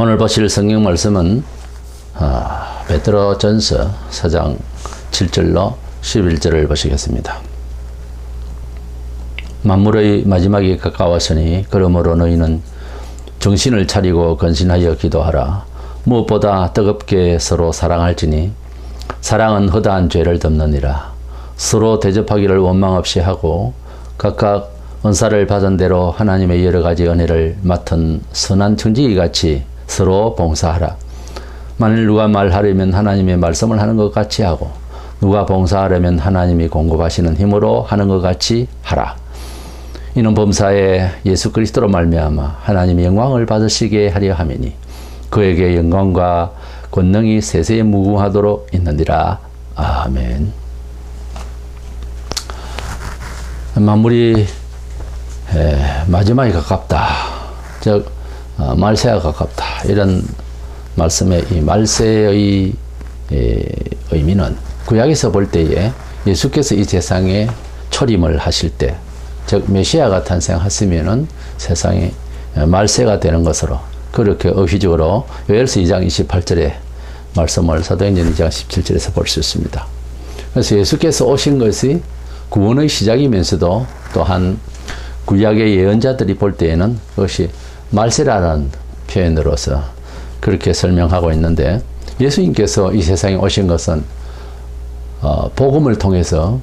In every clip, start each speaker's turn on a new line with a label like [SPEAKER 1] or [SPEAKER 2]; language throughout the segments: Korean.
[SPEAKER 1] 오늘 보실 성경 말씀은 베드로전서 4장 7절로 11절을 보시겠습니다. 만물의 마지막이 가까웠으니 그러므로 너희는 정신을 차리고 건신하여 기도하라. 무엇보다 뜨겁게 서로 사랑할지니 사랑은 허다한 죄를 덮느니라. 서로 대접하기를 원망 없이 하고 각각 은사를 받은 대로 하나님의 여러 가지 은혜를 맡은 선한 청지기 같이 서로 봉사하라. 만일 누가 말하려면 하나님의 말씀을 하는 것 같이 하고 누가 봉사하려면 하나님이 공급하시는 힘으로 하는 것 같이 하라. 이는 범사에 예수 그리스도로 말미암아 하나님의 영광을 받으시게 하려 함이니 그에게 영광과 권능이 세세에 무궁하도록 있느니라. 아멘. 만물이 마지막에 가깝다. 즉 말세가 가깝다. 이런 말씀의 이 말세의 의미는 구약에서 볼 때에 예수께서 이 세상에 초림을 하실 때, 즉 메시아가 탄생했으면은 세상에 말세가 되는 것으로 그렇게 의식적으로 요엘서 2장 28절의 말씀을 사도행전 2장 17절에서 볼 수 있습니다. 그래서 예수께서 오신 것이 구원의 시작이면서도 또한 구약의 예언자들이 볼 때에는 그것이 말세라는 표현으로서 그렇게 설명하고 있는데, 예수님께서 이 세상에 오신 것은 복음을 통해서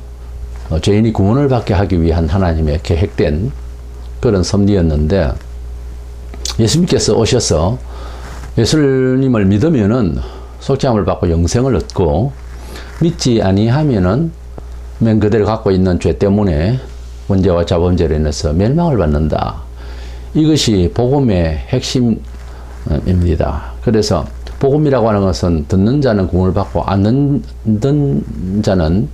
[SPEAKER 1] 죄인이 구원을 받게 하기 위한 하나님의 계획된 그런 섭리였는데, 예수님께서 오셔서 예수님을 믿으면은 속죄함을 받고 영생을 얻고, 믿지 아니하면은 맨 그대로 갖고 있는 죄 때문에 문제와 자범죄로 인해서 멸망을 받는다. 이것이 복음의 핵심입니다. 그래서 복음이라고 하는 것은 듣는 자는 구원을 받고 안 듣는 자는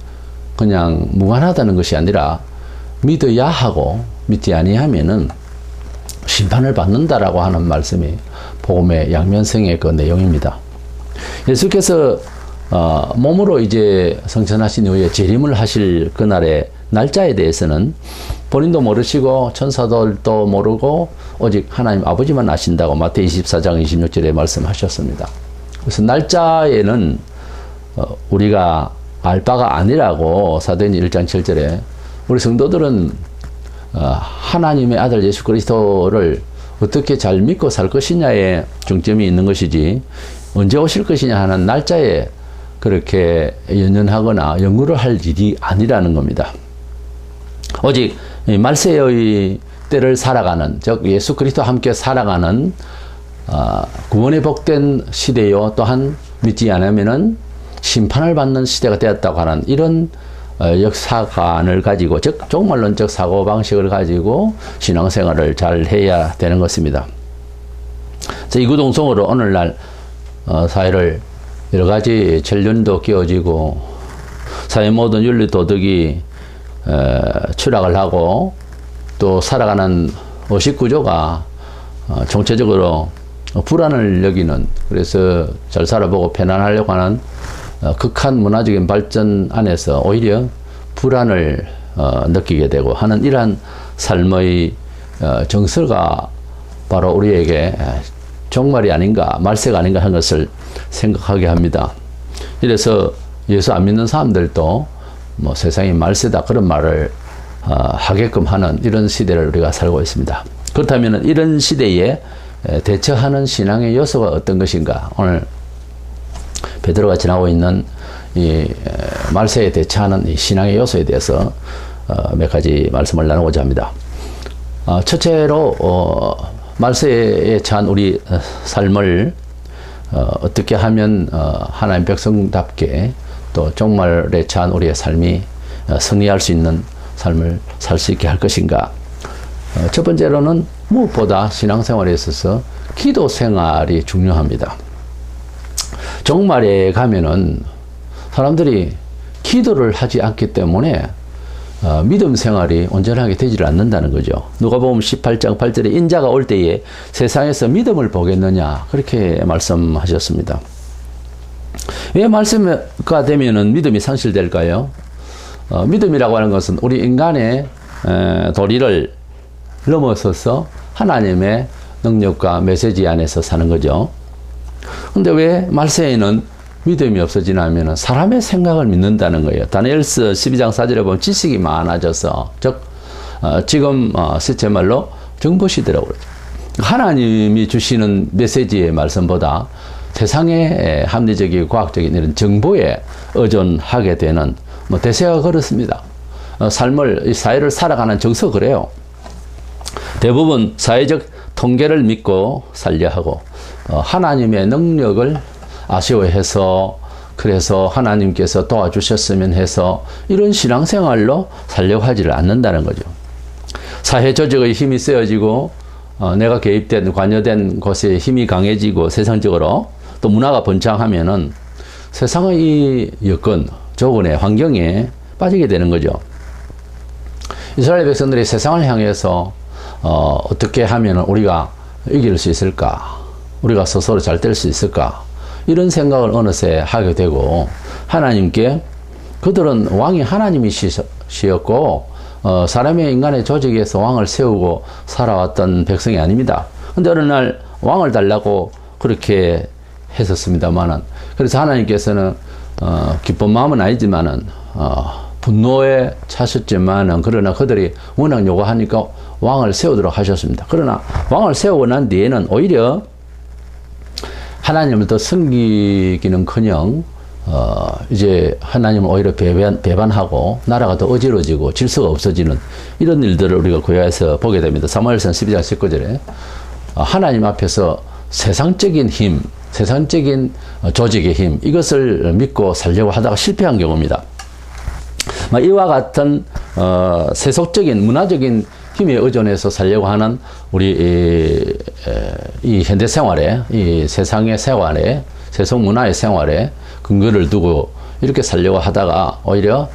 [SPEAKER 1] 그냥 무관하다는 것이 아니라 믿어야 하고 믿지 아니하면은 심판을 받는다라고 하는 말씀이 복음의 양면성의 그 내용입니다. 예수께서 몸으로 이제 성천하신 이후에 재림을 하실 그날의 날짜에 대해서는 본인도 모르시고 천사들도 모르고 오직 하나님 아버지만 아신다고 마태복음 24장 26절에 말씀하셨습니다. 그래서 날짜에는 우리가 알 바가 아니라고 사도행전 1장 7절에 우리 성도들은 하나님의 아들 예수 그리스도를 어떻게 잘 믿고 살 것이냐에 중점이 있는 것이지 언제 오실 것이냐 하는 날짜에 그렇게 연연하거나 연구를 할 일이 아니라는 겁니다. 오직 말세의 때를 살아가는, 즉 예수 그리스도와 함께 살아가는 구원의 복된 시대요, 또한 믿지 않으면은 심판을 받는 시대가 되었다고 하는 이런 역사관을 가지고, 즉 종말론적 사고방식을 가지고 신앙생활을 잘 해야 되는 것입니다. 이구동성으로 오늘날 사회를 여러 가지 전륜도 끼워지고 사회 모든 윤리 도덕이 추락을 하고 또 살아가는 의식 구조가 총체적으로 불안을 여기는, 그래서 잘 살아보고 편안하려고 하는 극한 문화적인 발전 안에서 오히려 불안을 느끼게 되고 하는 이러한 삶의 정서가 바로 우리에게 종말이 아닌가, 말세가 아닌가 하는 것을 생각하게 합니다. 이래서 예수 안 믿는 사람들도 뭐 세상이 말세다 그런 말을 하게끔 하는 이런 시대를 우리가 살고 있습니다. 그렇다면 이런 시대에 대처하는 신앙의 요소가 어떤 것인가? 오늘 베드로가 지나고 있는 이 말세에 대처하는 이 신앙의 요소에 대해서 몇 가지 말씀을 나누고자 합니다. 첫째로 말세에 처한 우리 삶을 어떻게 하면 하나님 백성답게 또 종말에 처한 우리의 삶이 승리할 수 있는 삶을 살 수 있게 할 것인가. 첫 번째로는 무엇보다 신앙생활에 있어서 기도 생활이 중요합니다. 종말에 가면은 사람들이 기도를 하지 않기 때문에 믿음 생활이 온전하게 되지를 않는다는 거죠. 누가복음 18장 8절에 인자가 올 때에 세상에서 믿음을 보겠느냐 그렇게 말씀하셨습니다. 왜 말씀가 되면은 믿음이 상실될까요? 믿음이라고 하는 것은 우리 인간의 도리를 넘어서서 하나님의 능력과 메시지 안에서 사는 거죠. 근데 왜 말세에는 믿음이 없어지냐면 사람의 생각을 믿는다는 거예요. 다니엘서 12장 4절에 보면 지식이 많아져서, 즉 지금 실제 말로 정보시대라고 그러죠. 하나님이 주시는 메시지의 말씀보다 세상의 합리적이고 과학적인 이런 정보에 의존하게 되는 대세가 그렇습니다. 이 사회를 살아가는 정서가 그래요. 대부분 사회적 통계를 믿고 살려 하고 하나님의 능력을 아쉬워해서, 그래서 하나님께서 도와주셨으면 해서 이런 신앙생활로 살려고 하지를 않는다는 거죠. 사회 조직의 힘이 세어지고 내가 개입된, 관여된 곳에 힘이 강해지고 세상적으로 또 문화가 번창하면은 세상의 이 여건, 조건의 환경에 빠지게 되는 거죠. 이스라엘 백성들이 세상을 향해서 어떻게 하면 우리가 이길 수 있을까? 우리가 스스로 잘 될 수 있을까? 이런 생각을 어느새 하게 되고, 하나님께, 그들은 왕이 하나님이시였고 사람의 인간의 조직에서 왕을 세우고 살아왔던 백성이 아닙니다. 근데 어느 날 왕을 달라고 그렇게 했었습니다만은, 그래서 하나님께서는 기쁜 마음은 아니지만은 분노에 차셨지만은, 그러나 그들이 워낙 요구하니까 왕을 세우도록 하셨습니다. 그러나 왕을 세우고 난 뒤에는 오히려 하나님을 더 섬기기는커녕 이제 하나님을 오히려 배반하고 나라가 더 어지러지고 질서가 없어지는 이런 일들을 우리가 구약에서 보게 됩니다. 사무엘상 12장 19절에 하나님 앞에서 세상적인 힘, 세상적인 조직의 힘, 이것을 믿고 살려고 하다가 실패한 경우입니다. 이와 같은 세속적인 문화적인 힘에 의존해서 살려고 하는 우리 이 현대 생활에, 이 세상의 생활에, 세속 문화의 생활에 근거를 두고 이렇게 살려고 하다가 오히려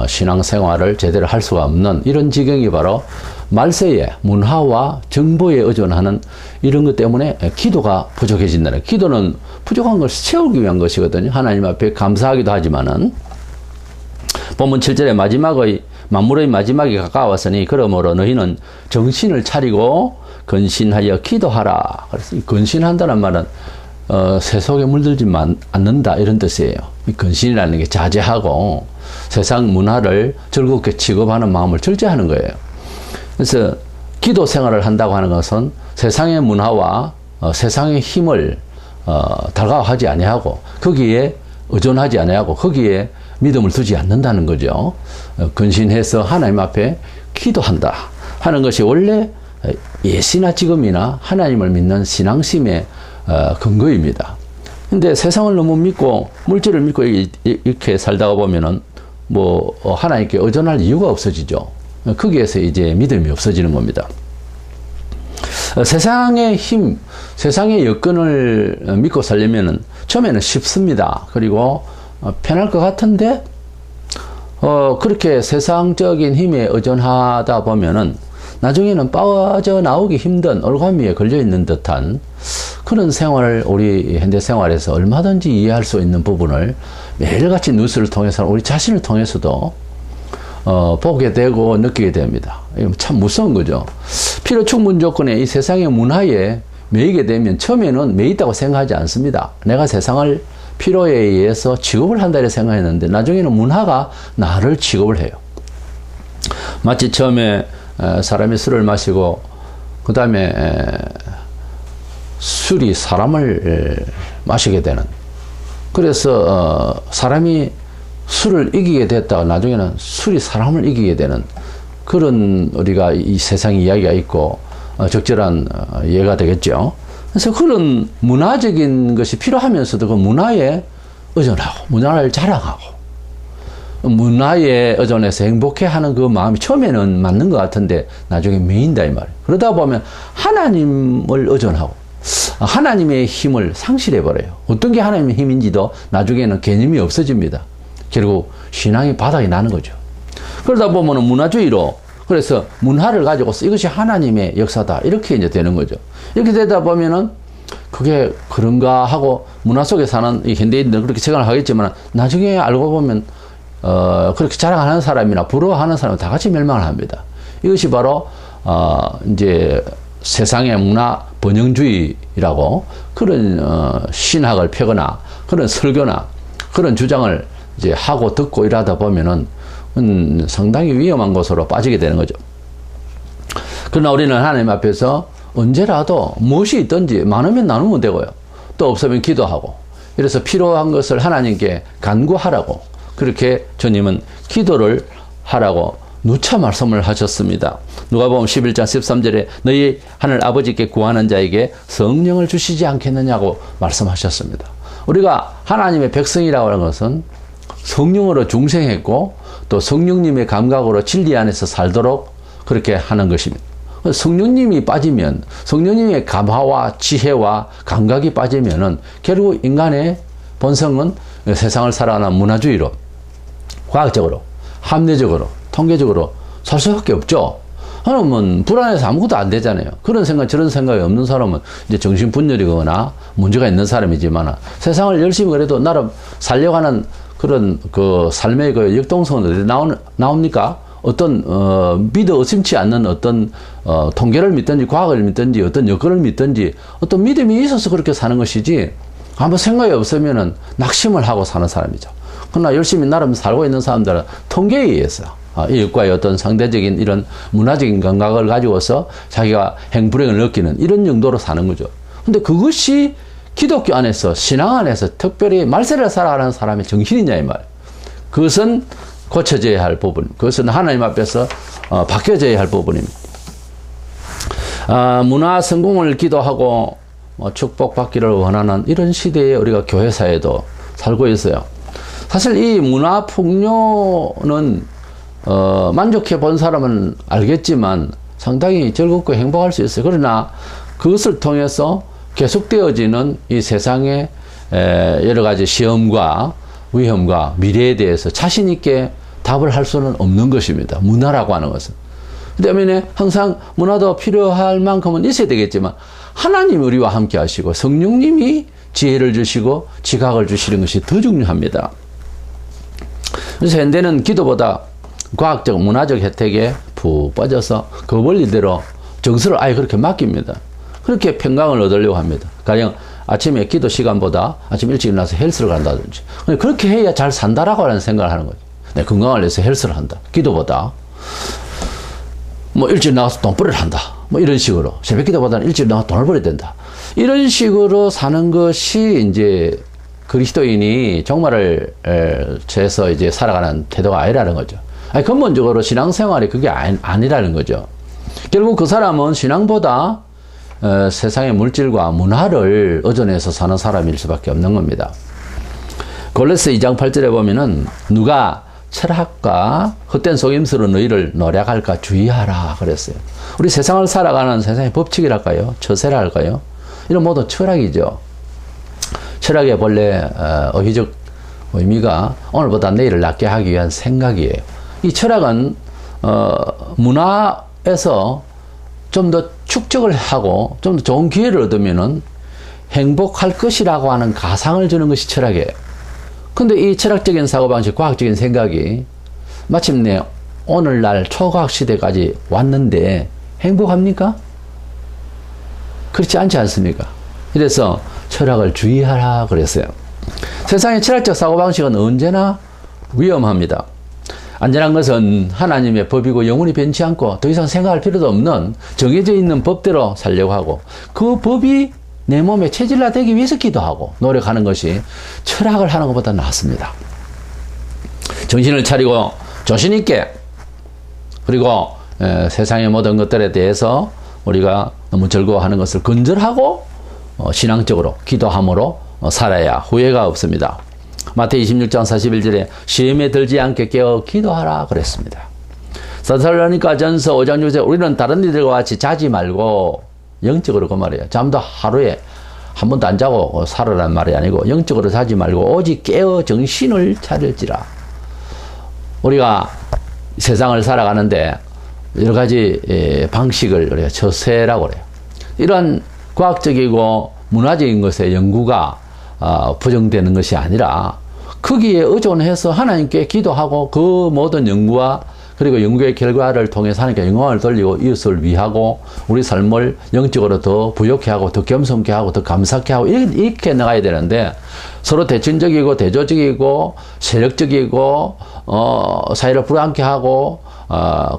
[SPEAKER 1] 신앙생활을 제대로 할 수가 없는 이런 지경이 바로 말세의 문화와 정보에 의존하는 이런 것 때문에 기도가 부족해진다는, 기도는 부족한 것을 채우기 위한 것이거든요. 하나님 앞에 감사하기도 하지만은, 본문 7절의 마지막의 만물의 마지막이 가까웠으니 그러므로 너희는 정신을 차리고 근신하여 기도하라. 그래서 이 근신한다는 말은 세속에 물들지 않는다 이런 뜻이에요. 이 근신이라는 게 자제하고 세상 문화를 즐겁게 취급하는 마음을 절제하는 거예요. 그래서 기도 생활을 한다고 하는 것은 세상의 문화와 세상의 힘을 달가워하지 아니하고 거기에 의존하지 아니하고 거기에 믿음을 두지 않는다는 거죠. 근신해서 하나님 앞에 기도한다 하는 것이 원래 예시나 지금이나 하나님을 믿는 신앙심의 근거입니다. 근데 세상을 너무 믿고 물질을 믿고 이렇게 살다가 보면은 하나님께 의존할 이유가 없어지죠. 거기에서 이제 믿음이 없어지는 겁니다. 세상의 힘, 세상의 여건을 믿고 살려면은 처음에는 쉽습니다. 그리고 편할 것 같은데 그렇게 세상적인 힘에 의존하다 보면은 나중에는 빠져나오기 힘든 올가미에 걸려있는 듯한 그런 생활을 우리 현대 생활에서 얼마든지 이해할 수 있는 부분을 매일같이 뉴스를 통해서 우리 자신을 통해서도 보게 되고 느끼게 됩니다. 이건 참 무서운 거죠. 필요 충분 조건에 이 세상의 문화에 매이게 되면 처음에는 매이다고 생각하지 않습니다. 내가 세상을 필요에 의해서 취급을 한다 이렇게 생각했는데 나중에는 문화가 나를 취급을 해요. 마치 처음에 사람이 술을 마시고 그 다음에 술이 사람을 마시게 되는, 그래서 사람이 술을 이기게 됐다가 나중에는 술이 사람을 이기게 되는 그런 우리가 이 세상 이야기가 있고 적절한 예가 되겠죠. 그래서 그런 문화적인 것이 필요하면서도 그 문화에 의존하고 문화를 자랑하고 문화에 의존해서 행복해하는 그 마음이 처음에는 맞는 것 같은데 나중에 매인다 이 말이에요. 그러다 보면 하나님을 의존하고 하나님의 힘을 상실해버려요. 어떤 게 하나님의 힘인지도 나중에는 개념이 없어집니다. 결국 신앙이 바닥이 나는 거죠. 그러다 보면 문화주의로, 그래서 문화를 가지고서 이것이 하나님의 역사다 이렇게 이제 되는 거죠. 이렇게 되다 보면은 그게 그런가 하고 문화 속에 사는 이 현대인들은 그렇게 생각을 하겠지만 나중에 알고 보면 그렇게 자랑하는 사람이나 부러워하는 사람은 다 같이 멸망을 합니다. 이것이 바로 이제 세상의 문화 번영주의라고 그런 신학을 펴거나 그런 설교나 그런 주장을 이제 하고 듣고 이러다 보면은 상당히 위험한 곳으로 빠지게 되는 거죠. 그러나 우리는 하나님 앞에서 언제라도 무엇이 있든지 많으면 나누면 되고요. 또 없으면 기도하고, 이래서 필요한 것을 하나님께 간구하라고, 그렇게 주님은 기도를 하라고 누차 말씀을 하셨습니다. 누가복음 11장 13절에 너희 하늘 아버지께 구하는 자에게 성령을 주시지 않겠느냐고 말씀하셨습니다. 우리가 하나님의 백성이라고 하는 것은 성령으로 중생했고 또 성령님의 감각으로 진리 안에서 살도록 그렇게 하는 것입니다. 성령님이 빠지면, 성령님의 감화와 지혜와 감각이 빠지면은 결국 인간의 본성은 세상을 살아가는 문화주의로, 과학적으로, 합리적으로, 통계적으로 살 수밖에 없죠. 그러면 불안해서 아무것도 안 되잖아요. 그런 생각, 저런 생각이 없는 사람은 이제 정신분열이거나 문제가 있는 사람이지만, 세상을 열심히 그래도 나름 살려고 하는 그런 그 삶의 그 역동성은 어디 나옵니까? 어떤 믿어 의심치 않는 어떤 통계를 믿든지 과학을 믿든지 어떤 여건을 믿든지 어떤 믿음이 있어서 그렇게 사는 것이지, 아무 생각이 없으면은 낙심을 하고 사는 사람이죠. 그러나 열심히 나름 살고 있는 사람들은 통계에 의해서 이익과의 어떤 상대적인 이런 문화적인 감각을 가지고서 자기가 행불행을 느끼는 이런 정도로 사는 거죠. 근데 그것이 기독교 안에서, 신앙 안에서 특별히 말세를 살아가는 사람의 정신이냐 이 말이에요. 그것은 고쳐져야 할 부분, 그것은 하나님 앞에서 바뀌어져야 할 부분입니다. 문화 성공을 기도하고 축복받기를 원하는 이런 시대에 우리가 교회사에도 살고 있어요. 사실 이 문화 풍요는 만족해 본 사람은 알겠지만 상당히 즐겁고 행복할 수 있어요. 그러나 그것을 통해서 계속되어지는 이 세상의 여러 가지 시험과 위험과 미래에 대해서 자신 있게 답을 할 수는 없는 것입니다. 문화라고 하는 것은. 그 때문에 항상 문화도 필요할 만큼은 있어야 되겠지만 하나님이 우리와 함께 하시고 성령님이 지혜를 주시고 지각을 주시는 것이 더 중요합니다. 그래서 현대는 기도보다 과학적, 문화적 혜택에 푹 빠져서 그 원리대로 정서를 아예 그렇게 맡깁니다. 그렇게 평강을 얻으려고 합니다. 가령 아침에 기도 시간보다 아침 일찍 일어나서 헬스를 간다든지, 그렇게 해야 잘 산다라고 하는 생각을 하는 거죠. 내 건강을 위해서 헬스를 한다. 기도보다 뭐 일찍 나가서 돈벌이를 한다. 뭐 이런 식으로 새벽 기도보다는 일찍 나가서 돈을 벌어야 된다. 이런 식으로 사는 것이 이제 그리스도인이 종말을 죄서 이제 살아가는 태도가 아니라는 거죠. 아니, 근본적으로 신앙생활이 그게 아니라는 거죠. 결국 그 사람은 신앙보다 세상의 물질과 문화를 의존해서 사는 사람일 수밖에 없는 겁니다. 골로새 2장 8절에 보면은 누가 철학과 헛된 속임수로 너희를 노략할까 주의하라 그랬어요. 우리 세상을 살아가는 세상의 법칙이랄까요? 처세랄까요? 이런 모두 철학이죠. 철학의 본래 어휘적 의미가 오늘보다 내일을 낫게 하기 위한 생각이에요. 이 철학은 문화에서 좀 더 축적을 하고 좀 더 좋은 기회를 얻으면은 행복할 것이라고 하는 가상을 주는 것이 철학이에요. 근데 이 철학적인 사고방식, 과학적인 생각이 마침내 오늘날 초과학 시대까지 왔는데 행복합니까? 그렇지 않지 않습니까? 이래서 철학을 주의하라 그랬어요. 세상의 철학적 사고방식은 언제나 위험합니다. 안전한 것은 하나님의 법이고 영원히 변치 않고 더 이상 생각할 필요도 없는 정해져 있는 법대로 살려고 하고, 그 법이 내 몸에 체질화되기 위해서 기도하고 노력하는 것이 철학을 하는 것보다 낫습니다. 정신을 차리고 조신 있게, 그리고 세상의 모든 것들에 대해서 우리가 너무 즐거워하는 것을 건절하고 신앙적으로 기도함으로 살아야 후회가 없습니다. 마태복음 26장 41절에 시험에 들지 않게 깨어 기도하라 그랬습니다. 사살로니가 전서 5장 6절에 우리는 다른 이들과 같이 자지 말고, 영적으로 그 말이에요. 잠도 하루에 한 번도 안 자고 살아란 말이 아니고 영적으로 자지 말고 오직 깨어 정신을 차릴지라. 우리가 세상을 살아가는데 여러 가지 방식을 우리가 처세라고 그래요. 이런 과학적이고 문화적인 것의 연구가 부정되는 것이 아니라 거기에 의존해서 하나님께 기도하고 그 모든 연구와 그리고 연구의 결과를 통해서 하나님께 영광을 돌리고 이웃을 위하고 우리 삶을 영적으로 더 부욕해 하고 더 겸손케 하고 더 감사케 하고 이렇게 나가야 되는데 서로 대칭적이고 대조적이고 세력적이고 사회를 불안케 하고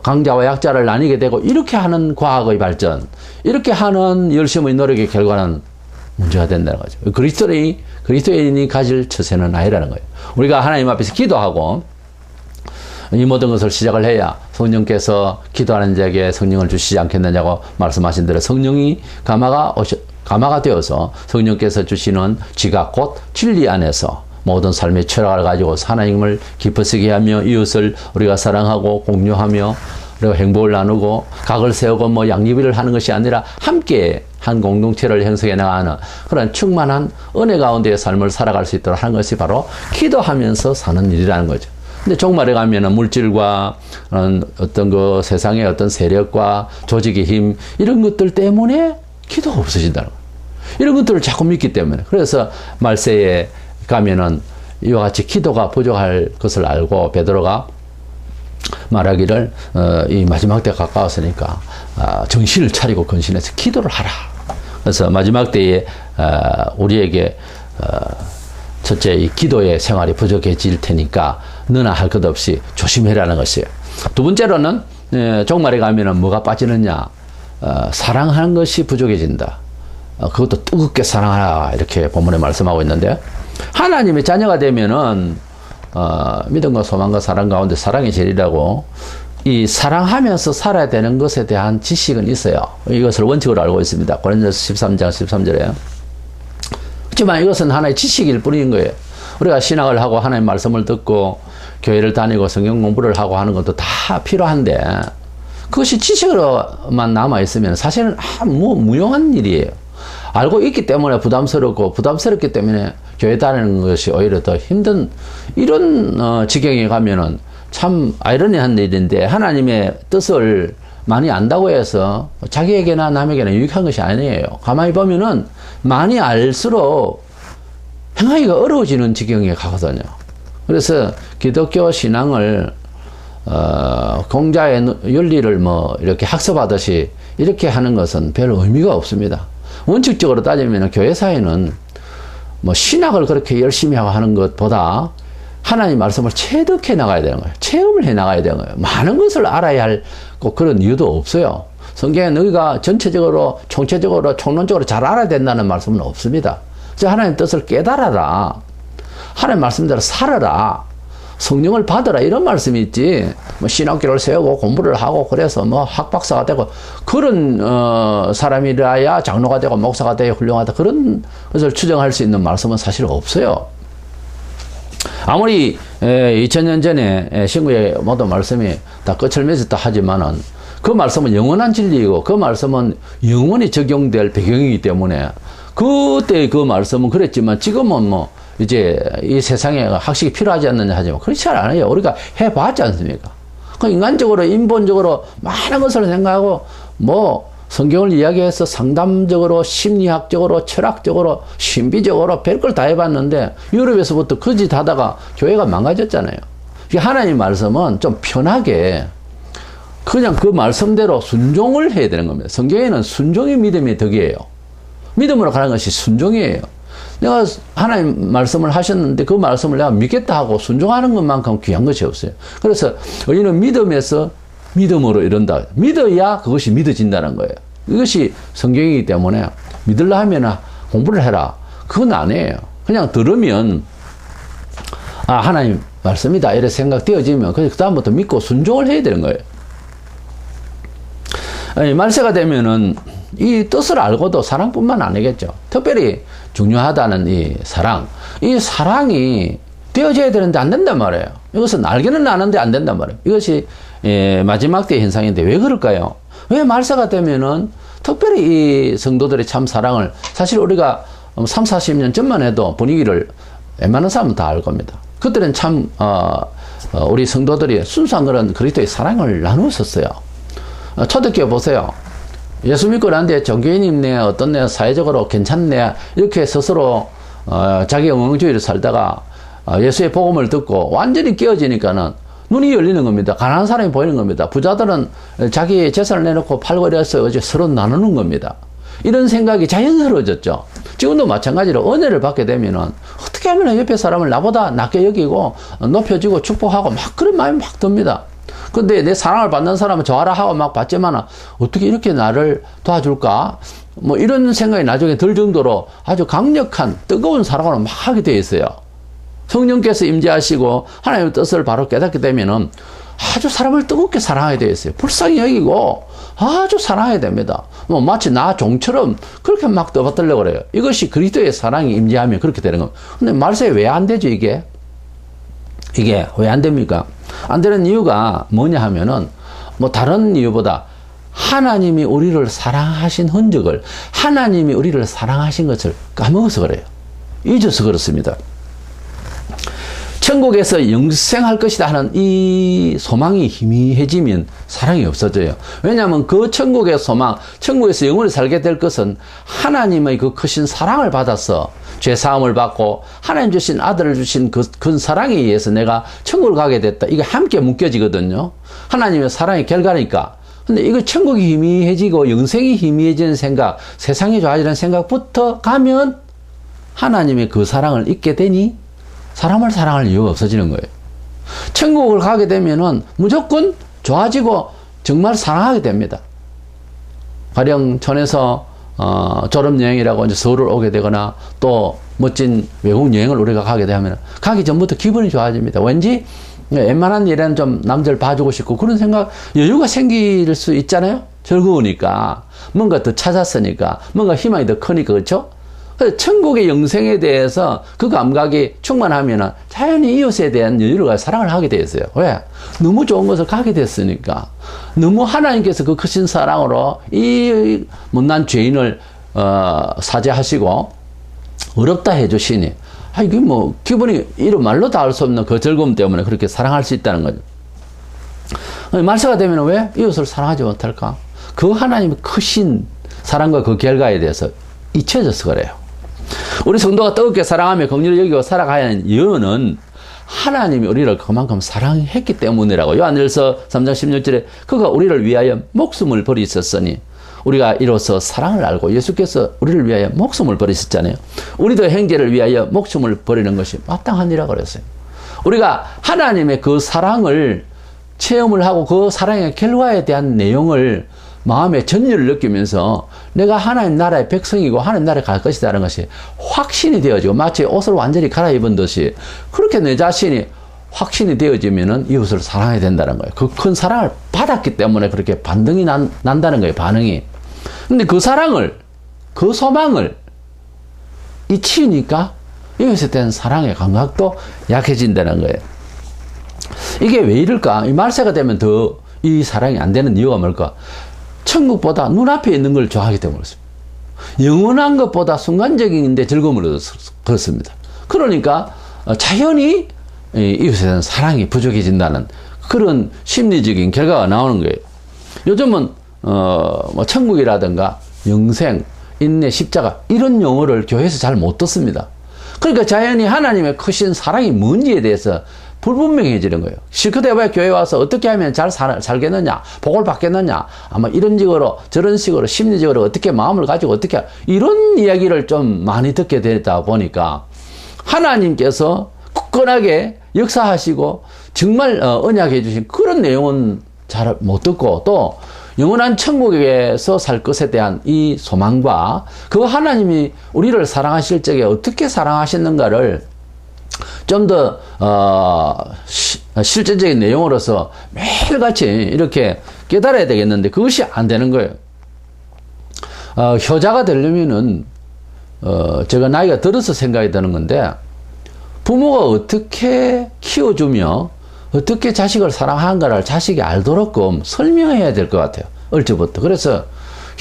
[SPEAKER 1] 강자와 약자를 나뉘게 되고 이렇게 하는 과학의 발전, 이렇게 하는 열심의 노력의 결과는 문제가 된다는 거죠. 그리스도인이 가질 처세는 아니라는 거예요. 우리가 하나님 앞에서 기도하고 이 모든 것을 시작을 해야 성령께서 기도하는 자에게 성령을 주시지 않겠느냐고 말씀하신 대로 성령이 가마가 되어서 성령께서 주시는 지각 곧 진리 안에서 모든 삶의 철학을 가지고 하나님을 깊어지게 하며 이웃을 우리가 사랑하고 공유하며 그리고 행복을 나누고 각을 세우고 뭐 양리비를 하는 것이 아니라 함께 한 공동체를 형성해 나가는 그런 충만한 은혜 가운데의 삶을 살아갈 수 있도록 하는 것이 바로 기도하면서 사는 일이라는 거죠. 근데 종말에 가면은 물질과 어떤 그 세상의 어떤 세력과 조직의 힘 이런 것들 때문에 기도가 없어진다는 거예요. 이런 것들을 자꾸 믿기 때문에. 그래서 말세에 가면은 이와 같이 기도가 부족할 것을 알고 베드로가 말하기를 이 마지막 때가 가까웠으니까 정신을 차리고 근신해서 기도를 하라. 그래서 마지막 때에 우리에게 첫째 이 기도의 생활이 부족해질 테니까 너나 할 것 없이 조심해라는 것이에요. 두 번째로는 종말에 가면은 뭐가 빠지느냐, 사랑하는 것이 부족해진다. 그것도 뜨겁게 사랑하라 이렇게 본문에 말씀하고 있는데 하나님의 자녀가 되면은 믿음과 소망과 사랑 가운데 사랑이 제일이라고 이 사랑하면서 살아야 되는 것에 대한 지식은 있어요. 이것을 원칙으로 알고 있습니다. 고린도서 13장 13절에. 하지만 이것은 하나의 지식일 뿐인 거예요. 우리가 신학을 하고 하나님의 말씀을 듣고 교회를 다니고 성경 공부를 하고 하는 것도 다 필요한데 그것이 지식으로만 남아있으면 사실은 무용한 일이에요. 알고 있기 때문에 부담스럽기 때문에 교회 다니는 것이 오히려 더 힘든 이런 지경에 가면은 참 아이러니한 일인데 하나님의 뜻을 많이 안다고 해서 자기에게나 남에게나 유익한 것이 아니에요. 가만히 보면은 많이 알수록 행하기가 어려워지는 지경에 가거든요. 그래서 기독교 신앙을 공자의 윤리를 뭐 이렇게 학습하듯이 이렇게 하는 것은 별 의미가 없습니다. 원칙적으로 따지면 교회 사회는 뭐 신학을 그렇게 열심히 하고 하는 것보다 하나님 말씀을 체득해 나가야 되는 거예요. 체험을 해 나가야 되는 거예요. 많은 것을 알아야 할 꼭 그런 이유도 없어요. 성경에 너희가 전체적으로 총체적으로 총론적으로 잘 알아야 된다는 말씀은 없습니다. 그래서 하나님 뜻을 깨달아라. 하나님 말씀대로 살아라. 성령을 받아라. 이런 말씀이 있지. 뭐 신학교를 세우고 공부를 하고 그래서 뭐 학박사가 되고 그런 사람이라야 장로가 되고 목사가 되고 훌륭하다. 그런 것을 추정할 수 있는 말씀은 사실 없어요. 아무리 2000년 전에 신구의 모든 말씀이 다 끝을 맺었다 하지만은 그 말씀은 영원한 진리이고 그 말씀은 영원히 적용될 배경이기 때문에 그때 그 말씀은 그랬지만 지금은 뭐 이제 이 세상에 학식이 필요하지 않느냐 하지만 그렇지 잘 안 해요. 우리가 해봤지 않습니까? 그 인간적으로 인본적으로 많은 것을 생각하고 뭐 성경을 이야기해서 상담적으로 심리학적으로 철학적으로 신비적으로 별걸 다 해봤는데 유럽에서부터 그 짓 하다가 교회가 망가졌잖아요. 하나님 말씀은 좀 편하게 그냥 그 말씀대로 순종을 해야 되는 겁니다. 성경에는 순종이 믿음의 덕이에요. 믿음으로 가는 것이 순종이에요. 내가 하나님 말씀을 하셨는데 그 말씀을 내가 믿겠다 하고 순종하는 것만큼 귀한 것이 없어요. 그래서 우리는 믿음에서 믿음으로 이른다. 믿어야 그것이 믿어진다는 거예요. 이것이 성경이기 때문에 믿으려 하면 공부를 해라. 그건 아니에요. 그냥 들으면 하나님 말씀이다 이렇게 생각되어지면 그 다음부터 믿고 순종을 해야 되는 거예요. 말세가 되면은 이 뜻을 알고도 사랑뿐만 아니겠죠. 특별히 중요하다는 이 사랑이 되어져야 되는데 안 된단 말이에요. 이것은 알기는 아는데 안 된단 말이에요. 이것이 마지막 때의 현상인데 왜 그럴까요? 왜 말세가 되면은 특별히 이 성도들의 참 사랑을 사실 우리가 3, 40년 전만 해도 분위기를 웬만한 사람은 다 알 겁니다. 그때는 참 우리 성도들이 순수한 그런 그리스도의 사랑을 나누었었어요. 초대교회 보세요. 예수 믿고 난데 종교인이네 어떻네 사회적으로 괜찮네 이렇게 스스로 자기 영광주의를 살다가 예수의 복음을 듣고 완전히 깨어지니까는 눈이 열리는 겁니다. 가난한 사람이 보이는 겁니다. 부자들은 자기 재산을 내놓고 팔고 이래서 이제 서로 나누는 겁니다. 이런 생각이 자연스러워졌죠. 지금도 마찬가지로 은혜를 받게 되면은 어떻게 하면 옆에 사람을 나보다 낮게 여기고 높여주고 축복하고 막 그런 마음이 막 듭니다. 근데 내 사랑을 받는 사람은 저하라 하고 막 받지만 어떻게 이렇게 나를 도와줄까? 뭐 이런 생각이 나중에 들 정도로 아주 강력한 뜨거운 사랑으로 막 하게 되어 있어요. 성령께서 임재하시고 하나님의 뜻을 바로 깨닫게 되면은 아주 사람을 뜨겁게 사랑하게 되어 있어요. 불쌍히 여기고 아주 사랑해야 됩니다. 뭐 마치 나 종처럼 그렇게 막 떠받들려고 그래요. 이것이 그리스도의 사랑이 임재하면 그렇게 되는 겁니다. 근데 말세에 왜 안 되죠, 이게? 이게 왜 안 됩니까? 안 되는 이유가 뭐냐 하면은 뭐 다른 이유보다 하나님이 우리를 사랑하신 흔적을, 하나님이 우리를 사랑하신 것을 까먹어서 그래요. 잊어서 그렇습니다. 천국에서 영생할 것이다 하는 이 소망이 희미해지면 사랑이 없어져요. 왜냐하면 그 천국의 소망, 천국에서 영원히 살게 될 것은 하나님의 그 크신 사랑을 받아서 죄사함을 받고 하나님 주신 아들을 주신 그 사랑에 의해서 내가 천국을 가게 됐다. 이게 함께 묶여지거든요. 하나님의 사랑의 결과니까. 근데 이거 천국이 희미해지고 영생이 희미해지는 생각, 세상이 좋아지는 생각부터 가면 하나님의 그 사랑을 잊게 되니 사람을 사랑할 이유가 없어지는 거예요. 천국을 가게 되면은 무조건 좋아지고 정말 사랑하게 됩니다. 가령 전에서 졸업여행이라고 이제 서울을 오게 되거나 또 멋진 외국 여행을 우리가 가게 되면 가기 전부터 기분이 좋아집니다. 왠지 웬만한 일에는 좀 남들 봐주고 싶고 그런 생각, 여유가 생길 수 있잖아요. 즐거우니까, 뭔가 더 찾았으니까, 뭔가 희망이 더 크니까, 그렇죠? 천국의 영생에 대해서 그 감각이 충만하면은 자연히 이웃에 대한 여유를 사랑을 하게 되었어요. 왜? 너무 좋은 것을 가게 됐으니까. 너무 하나님께서 그 크신 사랑으로 이 못난 죄인을 사죄하시고 어렵다 해주시니, 이게 뭐 기분이 이런 말로 다 알 수 없는 그 즐거움 때문에 그렇게 사랑할 수 있다는 거죠. 말세가 되면 왜 이웃을 사랑하지 못할까? 그 하나님의 크신 사랑과 그 결과에 대해서 잊혀져서 그래요. 우리 성도가 뜨겁게 사랑하며 긍휼히 여기고 살아가야 하는 이유는 하나님이 우리를 그만큼 사랑했기 때문이라고. 요한일서 3장 16절에 그가 우리를 위하여 목숨을 버리셨으니 우리가 이로써 사랑을 알고, 예수께서 우리를 위하여 목숨을 버리셨잖아요. 우리도 형제를 위하여 목숨을 버리는 것이 마땅하니라 그랬어요. 우리가 하나님의 그 사랑을 체험을 하고 그 사랑의 결과에 대한 내용을 마음에 전율을 느끼면서 내가 하나님 나라의 백성이고 하나님 나라에 갈 것이라는 것이 확신이 되어지고, 마치 옷을 완전히 갈아입은 듯이 그렇게 내 자신이 확신이 되어지면은 이웃을 사랑해야 된다는 거예요. 그 큰 사랑을 받았기 때문에 그렇게 반등이 난다는 거예요, 반응이. 근데 그 사랑을, 그 소망을 잊히니까 이웃에 대한 사랑의 감각도 약해진다는 거예요. 이게 왜 이럴까? 이 말세가 되면 더 이 사랑이 안 되는 이유가 뭘까? 천국보다 눈앞에 있는 걸 좋아하기 때문에 그렇습니다. 영원한 것보다 순간적인데 즐거움을 얻어서 그렇습니다. 그러니까 자연히 이웃에 대한 사랑이 부족해진다는 그런 심리적인 결과가 나오는 거예요. 요즘은 뭐 천국이라든가 영생, 인내, 십자가 이런 용어를 교회에서 잘 못 듣습니다. 그러니까 자연히 하나님의 크신 사랑이 뭔지에 대해서 불분명해지는 거예요. 실컷 해봐야 교회 와서 어떻게 하면 잘 살겠느냐, 복을 받겠느냐, 아마 이런 식으로 저런 식으로 심리적으로 어떻게 마음을 가지고 어떻게, 이런 이야기를 좀 많이 듣게 되다 보니까 하나님께서 굳건하게 역사하시고 정말 언약해 주신 그런 내용은 잘 못 듣고, 또 영원한 천국에서 살 것에 대한 이 소망과 그 하나님이 우리를 사랑하실 적에 어떻게 사랑하셨는가를 좀 더 실제적인 내용으로서 매일같이 이렇게 깨달아야 되겠는데 그것이 안 되는 거예요. 효자가 되려면은 제가 나이가 들어서 생각이 드는 건데, 부모가 어떻게 키워주며 어떻게 자식을 사랑하는가를 자식이 알도록끔 설명해야 될 것 같아요, 어려부터. 그래서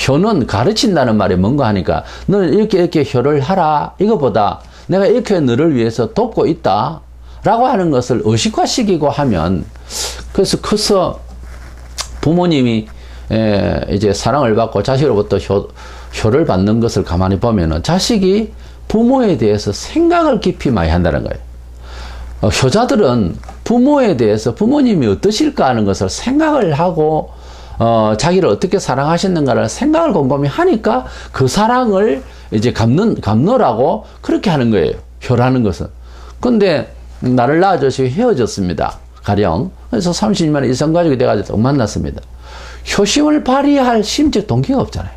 [SPEAKER 1] 효는 가르친다는 말이 뭔가 하니까 너는 이렇게 효를 하라, 이거보다 내가 이렇게 너를 위해서 돕고 있다 라고 하는 것을 의식화시키고 하면, 그래서 커서 부모님이 이제 사랑을 받고 자식으로부터 효를 받는 것을 가만히 보면은 자식이 부모에 대해서 생각을 깊이 많이 한다는 거예요. 효자들은 부모에 대해서 부모님이 어떠실까 하는 것을 생각을 하고 자기를 어떻게 사랑하셨는가를 생각을 곰곰이 하니까 그 사랑을 이제 갚느라고 그렇게 하는 거예요. 효라는 것은. 근데 나를 낳아주시고 헤어졌습니다. 가령. 그래서 30년만에 이성가족이 돼가지고 또 만났습니다. 효심을 발휘할 심적 동기가 없잖아요.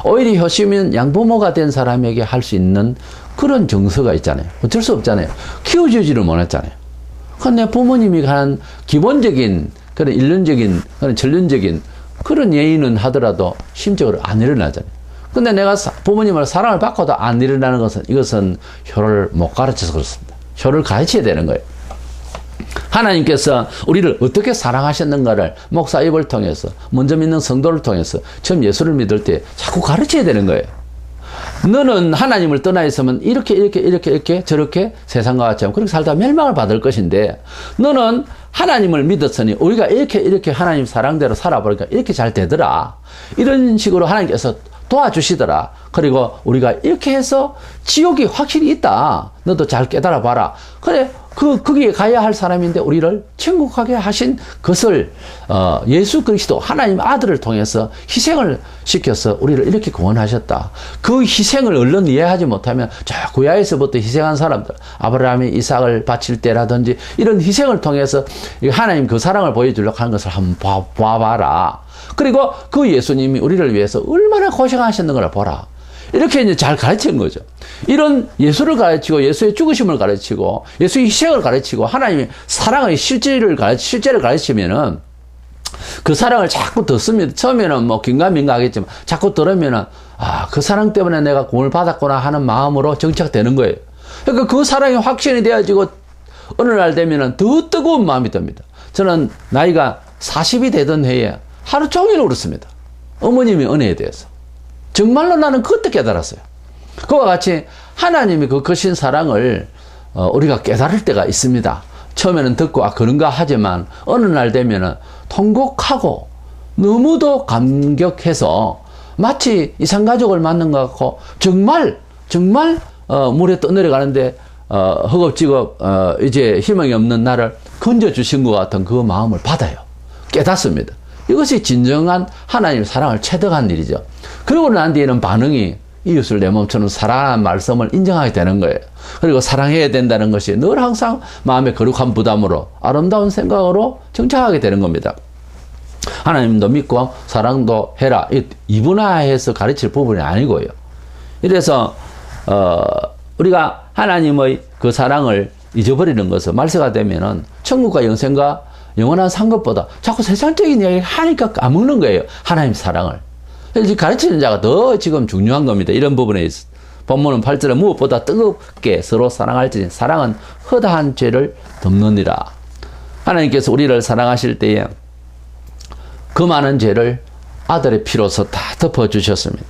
[SPEAKER 1] 오히려 효심은 양부모가 된 사람에게 할 수 있는 그런 정서가 있잖아요. 어쩔 수 없잖아요. 키워주지를 못했잖아요. 근데 부모님이 가는 기본적인 그런 일륜적인 그런 전륜적인 그런 예의는 하더라도 심적으로 안 일어나잖아요. 근데 내가 부모님을 사랑을 받고도 안 일어나는 것은 이것은 효를 못 가르쳐서 그렇습니다. 효를 가르쳐야 되는 거예요. 하나님께서 우리를 어떻게 사랑하셨는가를 목사 입을 통해서 먼저 믿는 성도를 통해서 처음 예수를 믿을 때 자꾸 가르쳐야 되는 거예요. 너는 하나님을 떠나 있으면 이렇게 저렇게 세상과 같이 그렇게 살다 멸망을 받을 것인데 너는 하나님을 믿었으니 우리가 이렇게 하나님 사랑대로 살아보니까 이렇게 잘 되더라. 이런 식으로 하나님께서 도와주시더라. 그리고 우리가 이렇게 해서 지옥이 확실히 있다. 너도 잘 깨달아 봐라. 그래, 거기에 가야 할 사람인데 우리를 천국하게 하신 것을, 예수 그리스도 하나님 아들을 통해서 희생을 시켜서 우리를 이렇게 구원하셨다. 그 희생을 얼른 이해하지 못하면 저 구야에서부터 희생한 사람들, 아브라함이 이삭을 바칠 때라든지 이런 희생을 통해서 하나님 그 사랑을 보여주려고 하는 것을 한번 봐봐라. 그리고 그 예수님이 우리를 위해서 얼마나 고생하셨는가를 보라. 이렇게 이제 잘 가르치는 거죠. 이런 예수를 가르치고 예수의 죽으심을 가르치고 예수의 희생을 가르치고 하나님의 사랑의 실제를 가르치면은 그 사랑을 자꾸 듣습니다. 처음에는 뭐 긴가민가 하겠지만 자꾸 들으면은 그 사랑 때문에 내가 구원을 받았구나 하는 마음으로 정착되는 거예요. 그러니까 그 사랑이 확신이 되어지고 어느 날 되면은 더 뜨거운 마음이 듭니다. 저는 나이가 40이 되던 해에 하루 종일 울었습니다. 어머님의 은혜에 대해서. 정말로 나는 그때 깨달았어요. 그와 같이 하나님이 그 거신 사랑을 우리가 깨달을 때가 있습니다. 처음에는 듣고 그런가 하지만 어느 날 되면은 통곡하고 너무도 감격해서 마치 이산가족을 만난 것 같고 정말 물에 떠내려가는데 허겁지겁 이제 희망이 없는 나를 건져주신 것 같은 그 마음을 받아요. 깨닫습니다. 이것이 진정한 하나님의 사랑을 체득한 일이죠. 그러고 난 뒤에는 반응이 이웃을 내 몸처럼 사랑하는 말씀을 인정하게 되는 거예요. 그리고 사랑해야 된다는 것이 늘 항상 마음의 거룩한 부담으로 아름다운 생각으로 정착하게 되는 겁니다. 하나님도 믿고 사랑도 해라. 이분화해서 가르칠 부분이 아니고요. 이래서 우리가 하나님의 그 사랑을 잊어버리는 것은 말세가 되면은 천국과 영생과 영원한 상급보다 자꾸 세상적인 이야기를 하니까 까먹는 거예요. 하나님 사랑을. 가르치는 자가 더 지금 중요한 겁니다. 이런 부분에 있어. 본문은 8절에 무엇보다 뜨겁게 서로 사랑할지니 사랑은 허다한 죄를 덮느니라. 하나님께서 우리를 사랑하실 때에 그 많은 죄를 아들의 피로서 다 덮어주셨습니다.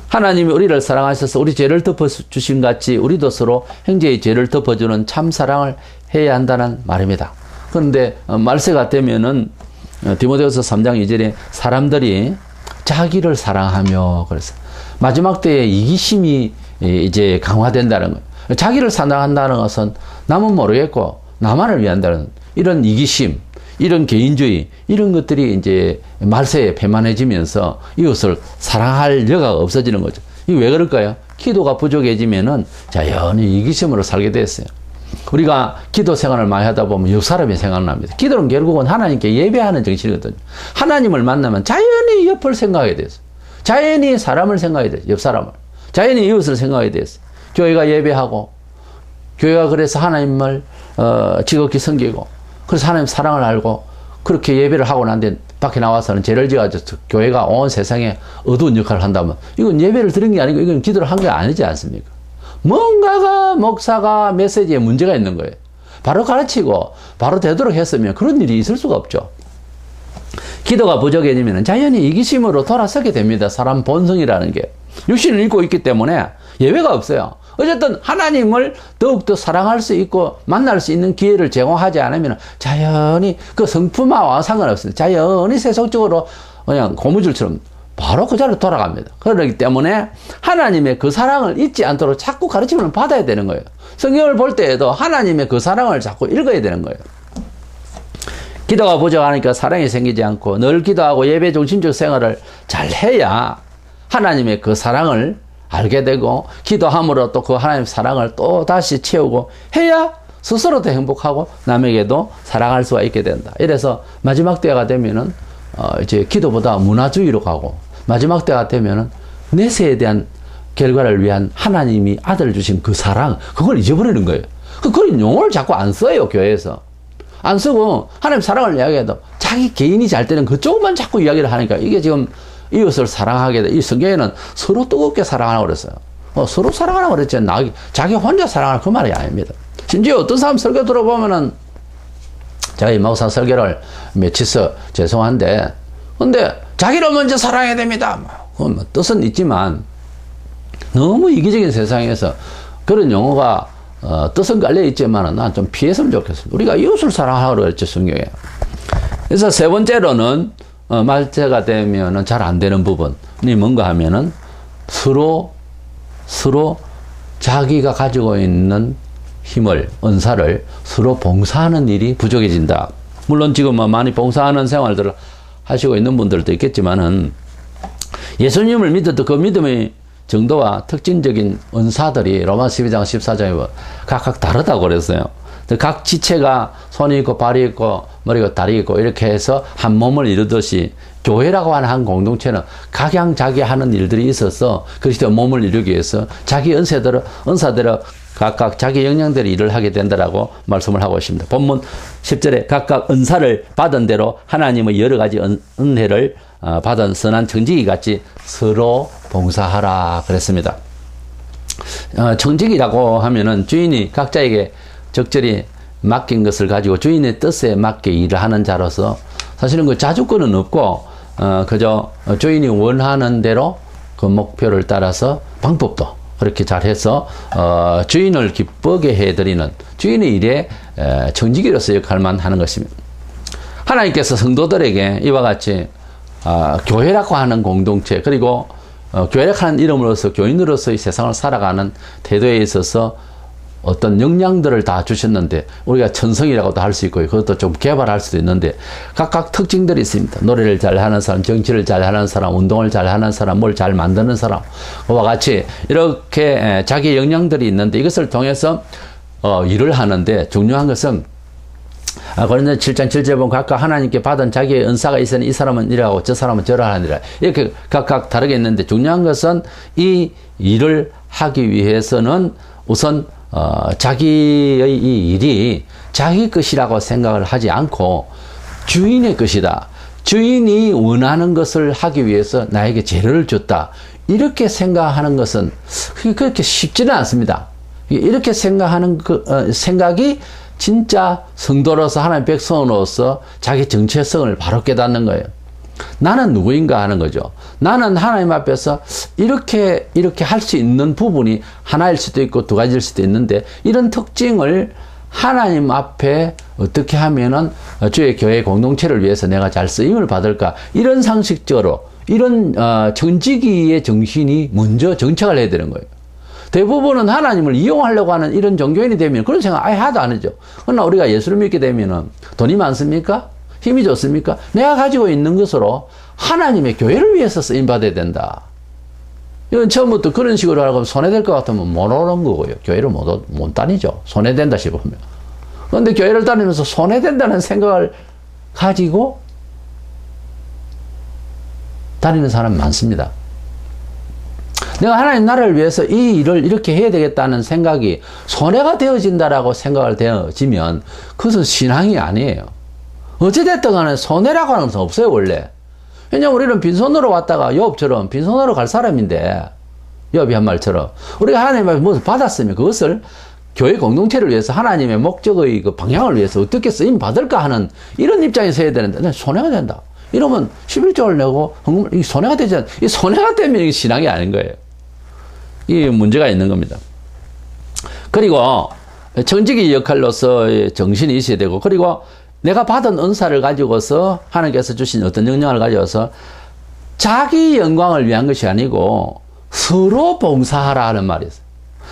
[SPEAKER 1] 하나님이 우리를 사랑하셔서 우리 죄를 덮어주신 같이 우리도 서로 형제의 죄를 덮어주는 참 사랑을 해야 한다는 말입니다. 그런데 말세가 되면은 디모데후서 3장 2절에 사람들이 자기를 사랑하며 그래서 마지막 때에 이기심이 이제 강화된다는 거예요. 자기를 사랑한다는 것은 남은 모르겠고 나만을 위한다는 이런 이기심, 이런 개인주의 이런 것들이 이제 말세에 배만해지면서 이웃을 사랑할 여가가 없어지는 거죠. 이게 왜 그럴까요? 기도가 부족해지면은 자연히 이기심으로 살게 됐어요. 우리가 기도 생활을 많이 하다 보면 옆 사람이 생각납니다. 기도는 결국은 하나님께 예배하는 정신이거든요. 하나님을 만나면 자연히 옆을 생각하게 됐어요. 자연히 사람을 생각하게 됐어요. 옆 사람을. 자연히 이웃을 생각하게 됐어요. 교회가 예배하고 교회가 그래서 하나님을 지극히 섬기고 그래서 하나님 사랑을 알고 그렇게 예배를 하고 난 뒤에 밖에 나와서는 죄를 지어가지고 교회가 온 세상에 어두운 역할을 한다면 이건 예배를 드린 게 아니고 이건 기도를 한 게 아니지 않습니까? 뭔가가 목사가 메시지에 문제가 있는 거예요. 바로 가르치고 바로 되도록 했으면 그런 일이 있을 수가 없죠. 기도가 부족해지면 자연히 이기심으로 돌아서게 됩니다. 사람 본성이라는 게. 육신을 잃고 있기 때문에 예외가 없어요. 어쨌든 하나님을 더욱더 사랑할 수 있고 만날 수 있는 기회를 제공하지 않으면 자연히 그 성품화와 상관없습니다. 자연히 세속적으로 그냥 고무줄처럼 바로 그 자리로 돌아갑니다. 그렇기 때문에 하나님의 그 사랑을 잊지 않도록 자꾸 가르침을 받아야 되는 거예요. 성경을 볼 때에도 하나님의 그 사랑을 자꾸 읽어야 되는 거예요. 기도가 부족하니까 사랑이 생기지 않고 늘 기도하고 예배 중심적 생활을 잘 해야 하나님의 그 사랑을 알게 되고 기도함으로 또 그 하나님의 사랑을 또 다시 채우고 해야 스스로도 행복하고 남에게도 사랑할 수가 있게 된다. 이래서 마지막 때가 되면은 이제 기도보다 문화주의로 가고 마지막 때가 되면은 내세에 대한 결과를 위한 하나님이 아들 주신 그 사랑 그걸 잊어버리는 거예요. 그런 용어를 자꾸 안 써요 교회에서. 안 쓰고 하나님 사랑을 이야기해도 자기 개인이 잘 되는 그쪽만 자꾸 이야기를 하니까 이게 지금 이웃을 사랑하게 돼. 이 성경에는 서로 뜨겁게 사랑하라고 그랬어요. 서로 사랑하라고 그랬지. 자기 혼자 사랑하라 그 말이 아닙니다. 심지어 어떤 사람 설교 들어보면은 제가 이 목사 설교를 며칠서 죄송한데 근데 자기를 먼저 사랑해야 됩니다. 그건 뭐 뜻은 있지만 너무 이기적인 세상에서 그런 용어가 뜻은 깔려 있지만은 난 좀 피했으면 좋겠습니다. 우리가 이웃을 사랑하라고 그랬죠 성경에. 그래서 세 번째로는 말세가 되면은 잘 안 되는 부분이 뭔가 하면은 서로 자기가 가지고 있는 힘을 은사를 서로 봉사하는 일이 부족해진다. 물론 지금 많이 봉사하는 생활들을 하시고 있는 분들도 있겠지만은 예수님을 믿어도 그 믿음의 정도와 특징적인 은사들이 로마서 12장 14장에 각각 다르다고 그랬어요. 각 지체가 손이 있고 발이 있고 머리가 다리 있고 이렇게 해서 한 몸을 이루듯이 교회라고 하는 한 공동체는 각양자기 하는 일들이 있어서 그리스도 몸을 이루기 위해서 자기 은사대로 각각 자기 역량대로 일을 하게 된다라고 말씀을 하고 있습니다. 본문 10절에 각각 은사를 받은 대로 하나님의 여러 가지 은혜를 받은 선한 청지기 같이 서로 봉사하라 그랬습니다. 청지기라고 하면은 주인이 각자에게 적절히 맡긴 것을 가지고 주인의 뜻에 맞게 일을 하는 자로서 사실은 그 자주권은 없고 그저 주인이 원하는 대로 그 목표를 따라서 방법도 그렇게 잘해서 주인을 기쁘게 해드리는 주인의 일에 청지기로서 역할만 하는 것입니다. 하나님께서 성도들에게 이와 같이 교회라고 하는 공동체 그리고 교회라고 하는 이름으로서 교인으로서의 세상을 살아가는 태도에 있어서 어떤 역량들을 다 주셨는데 우리가 천성이라고도 할 수 있고 그것도 좀 개발할 수도 있는데 각각 특징들이 있습니다. 노래를 잘하는 사람, 정치를 잘하는 사람, 운동을 잘하는 사람, 뭘 잘 만드는 사람 그와 같이 이렇게 자기 역량들이 있는데 이것을 통해서 일을 하는데 중요한 것은 고린도서 7장 7절에 보면 각각 하나님께 받은 자기의 은사가 있으니 이 사람은 이러하고 저 사람은 저러하니라 이렇게 각각 다르게 있는데 중요한 것은 이 일을 하기 위해서는 우선 자기의 이 일이 자기 것이라고 생각을 하지 않고 주인의 것이다. 주인이 원하는 것을 하기 위해서 나에게 재료를 줬다. 이렇게 생각하는 것은 그렇게 쉽지는 않습니다. 이렇게 생각하는 생각이 진짜 성도로서 하나님의 백성으로서 자기 정체성을 바로 깨닫는 거예요. 나는 누구인가 하는 거죠. 나는 하나님 앞에서 이렇게 할 수 있는 부분이 하나일 수도 있고 두 가지일 수도 있는데 이런 특징을 하나님 앞에 어떻게 하면은 주의 교회 공동체를 위해서 내가 잘 쓰임을 받을까 이런 상식적으로 이런 청지기의 정신이 먼저 정착을 해야 되는 거예요. 대부분은 하나님을 이용하려고 하는 이런 종교인이 되면 그런 생각 아예 하나도 안 하죠. 그러나 우리가 예수를 믿게 되면은 돈이 많습니까? 힘이 좋습니까? 내가 가지고 있는 것으로 하나님의 교회를 위해서 쓰임받아야 된다. 이건 처음부터 그런 식으로 하고 손해될 것 같으면 못 오는 거고요. 교회를 못 다니죠. 손해된다 싶으면. 그런데 교회를 다니면서 손해된다는 생각을 가지고 다니는 사람 많습니다. 내가 하나님 나라를 위해서 이 일을 이렇게 해야 되겠다는 생각이 손해가 되어진다라고 생각을 되어지면 그것은 신앙이 아니에요. 어찌됐든 간에 손해라고 하는 것은 없어요, 원래. 왜냐면 우리는 빈손으로 왔다가 욥처럼 빈손으로 갈 사람인데, 욥이 한 말처럼. 우리가 하나님 앞에 무엇을 받았으면 그것을 교회 공동체를 위해서 하나님의 목적의 그 방향을 위해서 어떻게 쓰임 받을까 하는 이런 입장에 서야 되는데, 손해가 된다. 이러면 11조를 내고, 이 손해가 되지 않, 이 손해가 되면 이게 신앙이 아닌 거예요. 이 문제가 있는 겁니다. 그리고 청지기 역할로서의 정신이 있어야 되고, 그리고 내가 받은 은사를 가지고서 하나님께서 주신 어떤 역량을 가지고서 자기 영광을 위한 것이 아니고 서로 봉사하라 하는 말이 있어요.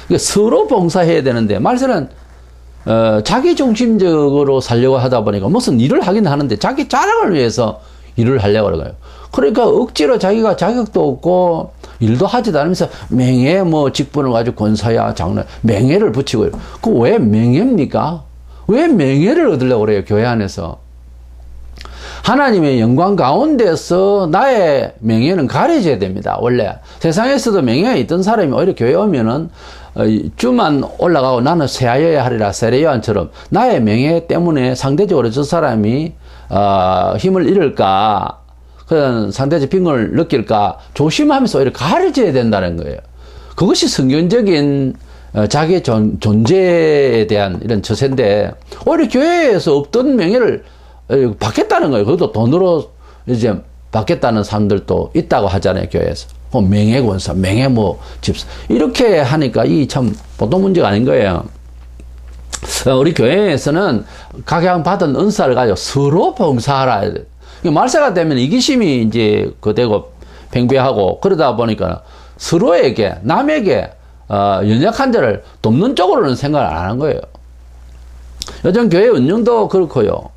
[SPEAKER 1] 그러니까 서로 봉사해야 되는데 말세는 자기 중심적으로 살려고 하다 보니까 무슨 일을 하긴 하는데 자기 자랑을 위해서 일을 하려고 그러고요. 그러니까 억지로 자기가 자격도 없고 일도 하지도 않으면서 명예 뭐 직분을 가지고 권사야 장로 명예를 붙이고요. 그 왜 명예입니까? 왜 명예를 얻으려고 그래요? 교회 안에서. 하나님의 영광 가운데서 나의 명예는 가려져야 됩니다. 원래 세상에서도 명예가 있던 사람이 오히려 교회 오면은 주만 올라가고 나는 쇠하여야 하리라 세례요한처럼 나의 명예 때문에 상대적으로 저 사람이 힘을 잃을까 그런 상대적 빈곤을 느낄까 조심하면서 오히려 가려져야 된다는 거예요. 그것이 성경적인 자기의 존재에 대한 이런 처세인데 오히려 교회에서 없던 명예를 받겠다는 거예요. 그것도 돈으로 이제 받겠다는 사람들도 있다고 하잖아요, 교회에서. 명예권사, 명예 집사. 이렇게 하니까 이 참 보통 문제가 아닌 거예요. 우리 교회에서는 각양 받은 은사를 가지고 서로 봉사하라. 말세가 되면 이기심이 이제 되고 팽배하고 그러다 보니까 서로에게, 남에게, 연약한 자를 돕는 쪽으로는 생각을 안 하는 거예요. 요즘 교회 운영도 그렇고요.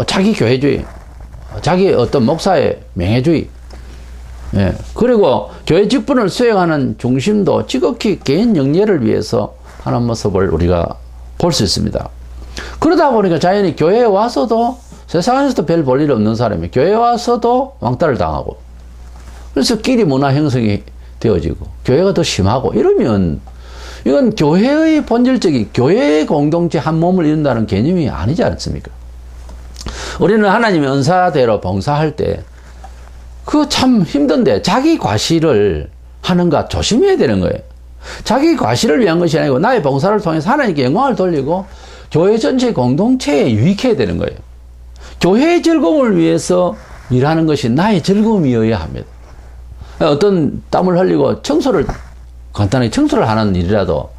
[SPEAKER 1] 자기 교회주의, 자기 어떤 목사의 명예주의, 예. 그리고 교회 직분을 수행하는 중심도 지극히 개인 영예를 위해서 하는 모습을 우리가 볼 수 있습니다. 그러다 보니까 자연히 교회에 와서도 세상에서도 별 볼 일 없는 사람이 교회에 와서도 왕따를 당하고 그래서 끼리 문화 형성이 되어지고 교회가 더 심하고 이러면 이건 교회의 본질적인 교회의 공동체 한 몸을 이룬다는 개념이 아니지 않습니까? 우리는 하나님의 은사대로 봉사할 때 그거 참 힘든데 자기 과시를 하는가 조심해야 되는 거예요. 자기 과시를 위한 것이 아니고 나의 봉사를 통해서 하나님께 영광을 돌리고 교회 전체 공동체에 유익해야 되는 거예요. 교회의 즐거움을 위해서 일하는 것이 나의 즐거움이어야 합니다. 어떤 땀을 흘리고 간단하게 청소를 하는 일이라도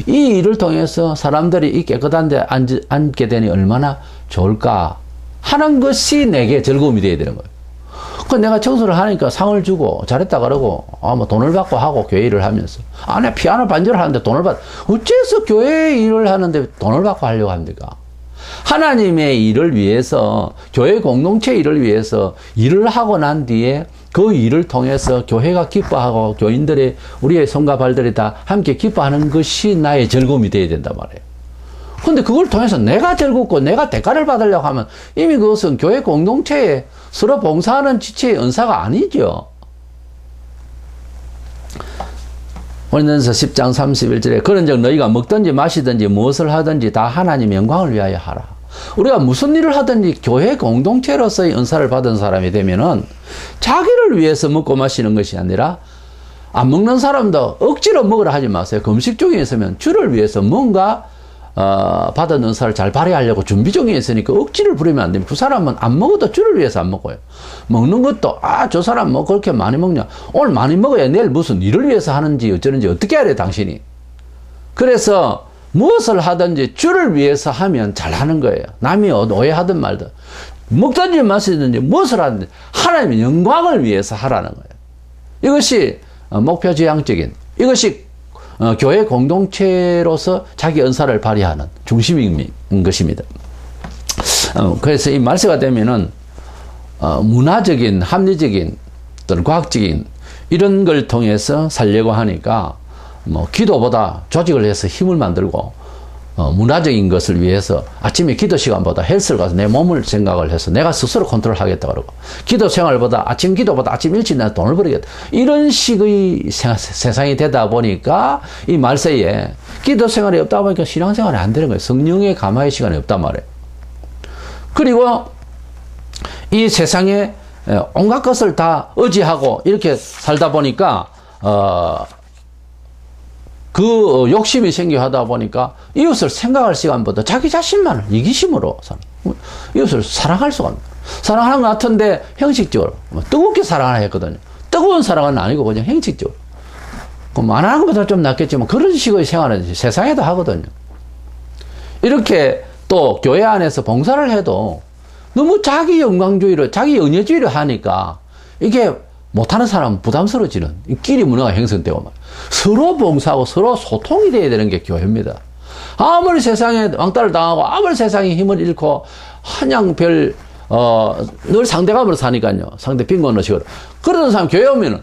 [SPEAKER 1] 이 일을 통해서 사람들이 이 깨끗한 데 앉게 되니 얼마나 좋을까 하는 것이 내게 즐거움이 되어야 되는 거예요. 그 내가 청소를 하니까 상을 주고 잘했다 그러고 돈을 받고 하고 교회 일을 하면서 내가 피아노 반주를 하는데 돈을 어째서 교회 일을 하는데 돈을 받고 하려고 합니까? 하나님의 일을 위해서 교회 공동체 일을 위해서 일을 하고 난 뒤에 그 일을 통해서 교회가 기뻐하고 교인들의 우리의 손과 발들이 다 함께 기뻐하는 것이 나의 즐거움이 되어야 된단 말이에요. 근데 그걸 통해서 내가 즐겁고 내가 대가를 받으려고 하면 이미 그것은 교회 공동체에 서로 봉사하는 지체의 은사가 아니죠. 고린도전서 10장 31절에 그런즉 너희가 먹든지 마시든지 무엇을 하든지 다 하나님의 영광을 위하여 하라. 우리가 무슨 일을 하든지 교회 공동체로서의 은사를 받은 사람이 되면은 자기를 위해서 먹고 마시는 것이 아니라 안 먹는 사람도 억지로 먹으라 하지 마세요. 금식 중에 있으면 주를 위해서 뭔가 받은 은사를 잘 발휘하려고 준비 중에 있으니까 억지를 부리면 안 됩니다. 그 사람은 안 먹어도 주를 위해서 안 먹어요. 먹는 것도 저 사람 뭐 그렇게 많이 먹냐, 오늘 많이 먹어야 내일 무슨 일을 위해서 하는지 어쩌는지 어떻게 알아요 당신이. 그래서 무엇을 하든지 주를 위해서 하면 잘하는 거예요. 남이 오해하든 말든 먹든지 마시든지 무엇을 하든지 하나님의 영광을 위해서 하라는 거예요. 이것이 목표 지향적인, 이것이 교회 공동체로서 자기 은사를 발휘하는 중심인 것입니다. 그래서 이 말세가 되면은 문화적인, 합리적인, 또는 과학적인 이런 걸 통해서 살려고 하니까 기도보다 조직을 해서 힘을 만들고 문화적인 것을 위해서 아침에 기도 시간보다 헬스를 가서 내 몸을 생각을 해서 내가 스스로 컨트롤하겠다 그러고 기도 생활보다 아침 기도보다 아침 일찍 내가 돈을 벌이겠다 이런 식의 세상이 되다 보니까 이 말세에 기도 생활이 없다 보니까 신앙생활이 안 되는 거예요. 성령의 감화의 시간이 없단 말이에요. 그리고 이 세상에 온갖 것을 다 의지하고 이렇게 살다 보니까 그 욕심이 생겨 하다 보니까 이웃을 생각할 시간보다 자기 자신만을 이기심으로 이웃을 사랑할 수가 없는, 사랑하는 것 같은데 형식적으로 뜨겁게 사랑하라 했거든요. 뜨거운 사랑은 아니고 그냥 형식적으로 안 하는 것보다 좀 낫겠지만 그런 식의 생활은 세상에도 하거든요. 이렇게 또 교회 안에서 봉사를 해도 너무 자기 영광주의를, 자기 은혜주의를 하니까 이게 못하는 사람은 부담스러워지는 끼리 문화가 형성되고 서로 봉사하고 서로 소통이 돼야 되는 게 교회입니다. 아무리 세상에 왕따를 당하고 아무리 세상에 힘을 잃고 한양 늘 상대감으로 사니까요. 상대 빈곤의식으로. 그러던 사람 교회 오면은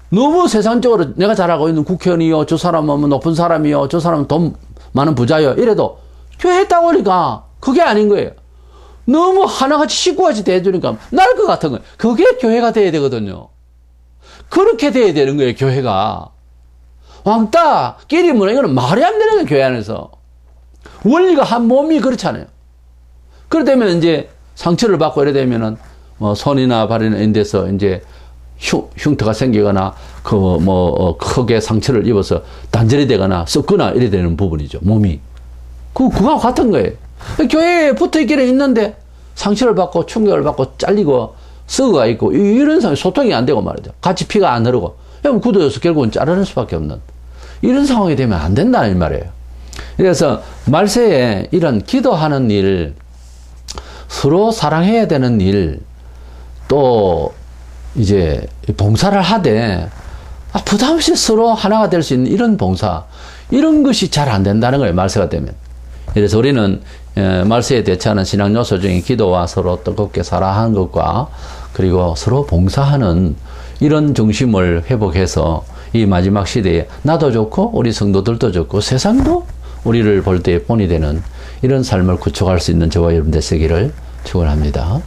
[SPEAKER 1] 너무 세상적으로 내가 잘하고 있는 국회의원이요, 저 사람은 뭐 높은 사람이요, 저 사람은 돈 많은 부자요, 이래도 교회에 딱 오니까 그게 아닌 거예요. 너무 하나같이 식구같이 대해주니까 날 것 같은 거예요. 그게 교회가 돼야 되거든요. 그렇게 돼야 되는 거예요, 교회가. 왕따, 끼리 문화, 이거는 말이 안 되는 거예요, 교회 안에서. 원리가 한 몸이 그렇잖아요. 그러다면 이제 상처를 받고 이래 되면은 뭐 손이나 발이나 이런 데서 이제 흉터가 생기거나 크게 상처를 입어서 단절이 되거나 썩거나 이래 되는 부분이죠, 몸이. 그거와 같은 거예요. 교회에 붙어 있기는 있는데 상처를 받고 충격을 받고 잘리고 썩어가 있고 이런 상황이 소통이 안 되고 말이죠. 같이 피가 안 흐르고 굳어져서 결국은 자르는 수밖에 없는 이런 상황이 되면 안 된다는 말이에요. 그래서 말세에 이런 기도하는 일, 서로 사랑해야 되는 일, 또 이제 봉사를 하되 부담 없이 서로 하나가 될 수 있는 이런 봉사, 이런 것이 잘 안 된다는 거예요, 말세가 되면. 그래서 우리는 말세에 대처하는 신앙 요소 중에 기도와 서로 뜨겁게 사랑하는 것과 그리고 서로 봉사하는 이런 중심을 회복해서 이 마지막 시대에 나도 좋고 우리 성도들도 좋고 세상도 우리를 볼 때 본이 되는 이런 삶을 구축할 수 있는 저와 여러분 되시기를 축원합니다.